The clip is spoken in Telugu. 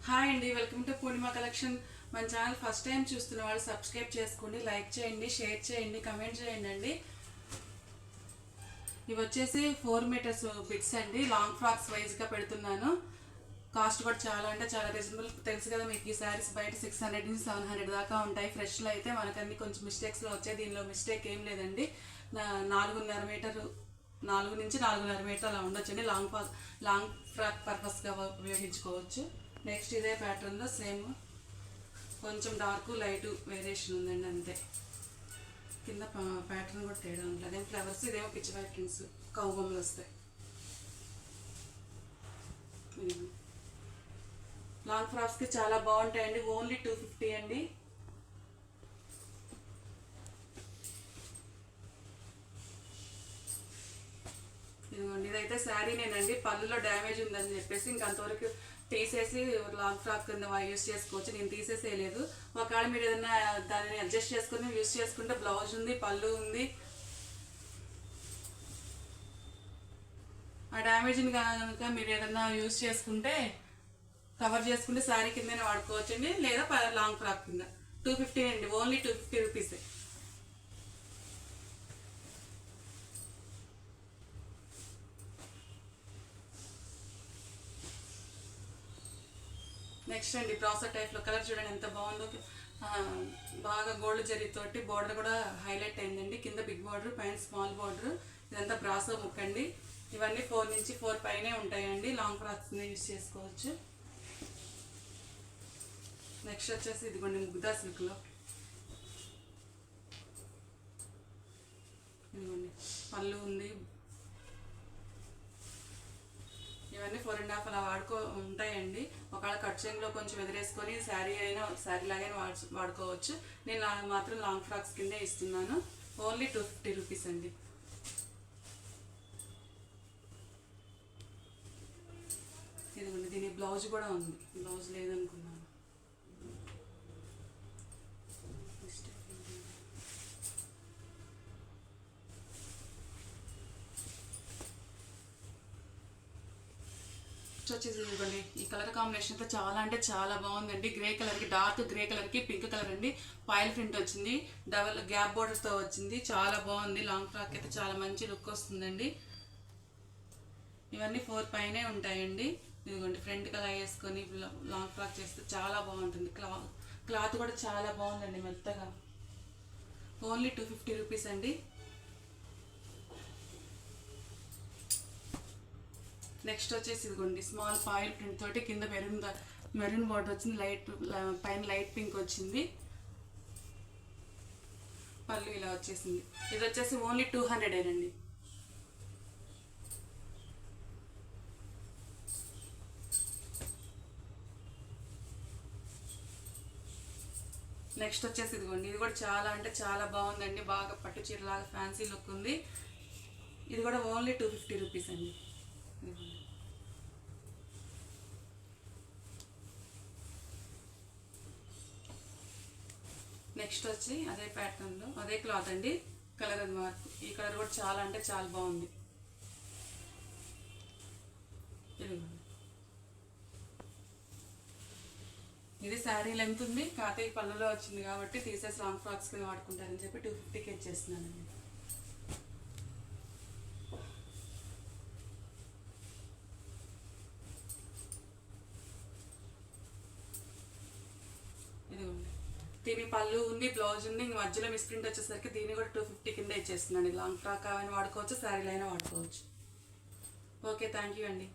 హాయ్ అండి, వెల్కమ్ టు పూర్ణిమ కలెక్షన్. మన ఛానల్ ఫస్ట్ టైం చూస్తున్న వాళ్ళు సబ్స్క్రైబ్ చేసుకోండి, లైక్ చేయండి, షేర్ చేయండి, కమెంట్ చేయండి అండి. ఇవి వచ్చేసి 4 మీటర్స్ బిట్స్ అండి. లాంగ్ ఫ్రాక్స్ వైజ్గా పెడుతున్నాను. కాస్ట్ కూడా చాలా అంటే చాలా రీజనబుల్. తెలుసు కదా మీకు, ఈ శారీస్ బయట 600 నుంచి 700 దాకా ఉంటాయి. ఫ్రెష్లో అయితే మనకన్నీ కొంచెం మిస్టేక్స్లో వచ్చాయి. దీనిలో మిస్టేక్ ఏం లేదండి. 4.5 మీటరు, 4 నుంచి 4.5 మీటర్ అలా ఉండొచ్చండి. లాంగ్ ఫ్రాక్ పర్పస్గా ఉపయోగించుకోవచ్చు. నెక్స్ట్ ఇదే ప్యాటర్న్లో సేమ్ కొంచెం డార్క్ లైట్ వేరియేషన్ ఉందండి, అంతే. కింద ప్యాటర్న్ కూడా తేడా ఉంటుంది. అదేం ఫ్లవర్స్, ఇదేమో పిచ్చి ప్యాటర్న్స్ కౌబొమ్మలు వస్తాయి. లాంగ్ ఫ్రాక్స్కి చాలా బాగుంటాయండి. ఓన్లీ 250 అండి. ఇదిగోండి, ఇదైతే శారీనేనండి. పళ్ళులో డ్యామేజ్ ఉందని చెప్పేసి ఇంకంతవరకు తీసేసి లాంగ్ ఫ్రాక్ కింద యూస్ చేసుకోవచ్చు. నేను తీసేసేయలేదు. ఒకవేళ మీరు ఏదైనా దాన్ని అడ్జస్ట్ చేసుకుని యూస్ చేసుకుంటే బ్లౌజ్ ఉంది, పళ్ళు ఉంది. ఆ డ్యామేజ్ని కనుక మీరు ఏదైనా యూస్ చేసుకుంటే కవర్ చేసుకుంటే శారీ కిందనే వాడుకోవచ్చండి, లేదా లాంగ్ ఫ్రాక్ కింద. 250 అండి, ఓన్లీ 250 రూపీసే. నెక్స్ట్ అండి, బ్రాసో టైప్లో కలర్ చూడండి ఎంత బాగుందో. బాగా గోల్డ్ జరీతోటి బార్డర్ కూడా హైలైట్ అయిందండి. కింద బిగ్ బార్డర్, పైన స్మాల్ బార్డర్. ఇదంతా బ్రాసో ముక్ అండి. ఇవన్నీ 4 నుంచి 4 పైనే ఉంటాయండి. లాంగ్ ఫ్రాక్స్ యూస్ చేసుకోవచ్చు. నెక్స్ట్ వచ్చేసి ఇదిగోండి, ముగ్దా సిల్క్లో. ఇదిగోండి, పళ్ళు ఉంది. ఇవన్నీ 4.5 అలా ఉంటాయండి. ఒకవేళ కట్ చెంగులో కొంచెం ఎదిరేసుకొని శారీ లాగానే వాడుకోవచ్చు. నేను మాత్రం లాంగ్ ఫ్రాక్స్ కిందే ఇస్తున్నాను. ఓన్లీ 250 రూపీస్ అండి. ఇదిగోండి, దీని బ్లౌజ్ కూడా ఉంది. బ్లౌజ్ లేదనుకున్నాను. వచ్చేసి ఇదిగోండి, ఈ కలర్ కాంబినేషన్ అయితే చాలా అంటే చాలా బాగుందండి. గ్రే కలర్కి, డార్క్ గ్రే కలర్కి పింక్ కలర్ అండి. పాయిల్ ప్రింట్ వచ్చింది, డబల్ గ్యాప్ బోర్డర్తో వచ్చింది. చాలా బాగుంది. లాంగ్ ఫ్రాక్ అయితే చాలా మంచి లుక్ వస్తుందండి. ఇవన్నీ 4 పైనే ఉంటాయండి. ఇదిగోండి, ఫ్రంట్ కలర్ వేసుకొని లాంగ్ ఫ్రాక్ చేస్తే చాలా బాగుంటుంది. క్లాత్ కూడా చాలా బాగుందండి, మెత్తగా. ఓన్లీ 250 రూపీస్ అండి. నెక్స్ట్ వచ్చేసి ఇదిగోండి, స్మాల్ పాయిల్ ప్రింట్ తోటి కింద మెరూన్ బార్డర్ వచ్చింది. పైన లైట్ పింక్ వచ్చింది. పళ్ళు ఇలా వచ్చేసింది. ఇది వచ్చేసి ఓన్లీ 200 అండి. నెక్స్ట్ వచ్చేసి ఇదిగోండి, ఇది కూడా చాలా అంటే చాలా బాగుందండి. బాగా పట్టు చీరలాగా ఫ్యాన్సీ లుక్ ఉంది. ఇది కూడా ఓన్లీ 250 రూపీస్ అండి. నెక్స్ట్ వచ్చి అదే ప్యాటర్న్లో అదే క్లాత్ అండి. కలర్ అది మార్క్. ఈ కలర్ కూడా చాలా అంటే చాలా బాగుంది. ఇది శారీ లెంత్ ఉంది, కాకపోతే ఈ పళ్ళులో వచ్చింది కాబట్టి తీసేసి లాంగ్ ఫ్రాక్స్ కింద వాడుకుంటారని చెప్పి 250కి ఇచ్చేస్తున్నానండి. దీని పళ్ళు ఉంది, బ్లౌజ్ ఉంది. ఇంక మధ్యలో మిస్ప్రింట్ వచ్చేసరికి దీన్ని కూడా 250 కింద ఇచ్చేస్తున్నాను. లాంగ్ ఫ్రాక్ అయినా వాడుకోవచ్చు, శారీలో అయినా వాడుకోవచ్చు. ఓకే, థ్యాంక్ యూ అండి.